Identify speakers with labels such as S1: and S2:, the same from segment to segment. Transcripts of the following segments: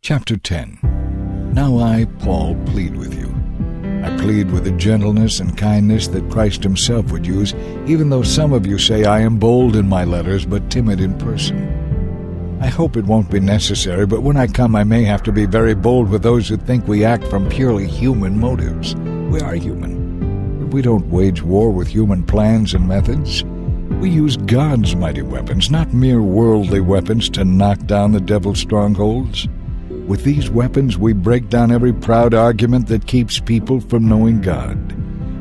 S1: Chapter 10. Now I, Paul, plead with you. I plead with the gentleness and kindness that Christ himself would use, even though some of you say I am bold in my letters but timid in person. I hope it won't be necessary, but when I come I may have to be very bold with those who think we act from purely human motives. We are human, but we don't wage war with human plans and methods. We use God's mighty weapons, not mere worldly weapons, to knock down the devil's strongholds. With these weapons, we break down every proud argument that keeps people from knowing God.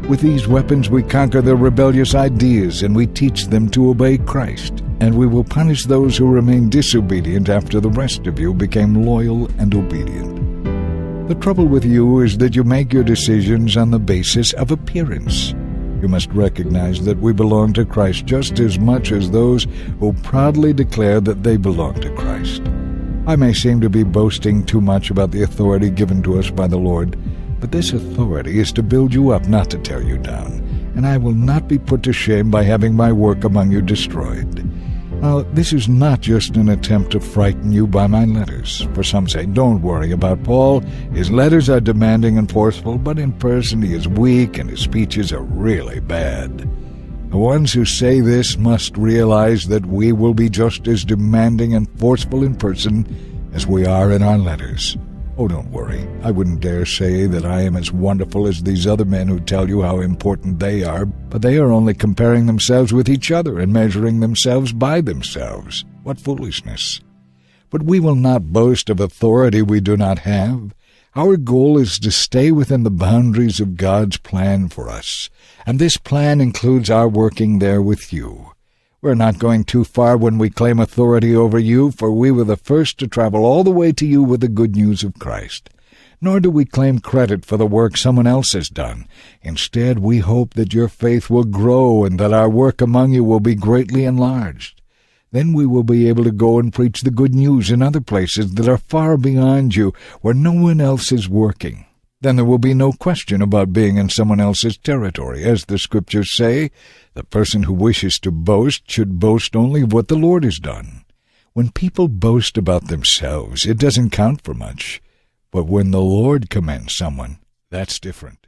S1: With these weapons, we conquer their rebellious ideas, and we teach them to obey Christ. And we will punish those who remain disobedient after the rest of you became loyal and obedient. The trouble with you is that you make your decisions on the basis of appearance. You must recognize that we belong to Christ just as much as those who proudly declare that they belong to Christ. I may seem to be boasting too much about the authority given to us by the Lord, but this authority is to build you up, not to tear you down, and I will not be put to shame by having my work among you destroyed. Now, this is not just an attempt to frighten you by my letters, for some say, "Don't worry about Paul. His letters are demanding and forceful, but in person he is weak and his speeches are really bad." The ones who say this must realize that we will be just as demanding and forceful in person as we are in our letters. Oh, don't worry. I wouldn't dare say that I am as wonderful as these other men who tell you how important they are, but they are only comparing themselves with each other and measuring themselves by themselves. What foolishness! But we will not boast of authority we do not have. Our goal is to stay within the boundaries of God's plan for us, and this plan includes our working there with you. We're not going too far when we claim authority over you, for we were the first to travel all the way to you with the good news of Christ. Nor do we claim credit for the work someone else has done. Instead, we hope that your faith will grow and that our work among you will be greatly enlarged. Then we will be able to go and preach the good news in other places that are far beyond you, where no one else is working. Then there will be no question about being in someone else's territory. As the Scriptures say, the person who wishes to boast should boast only of what the Lord has done. When people boast about themselves, it doesn't count for much. But when the Lord commends someone, that's different.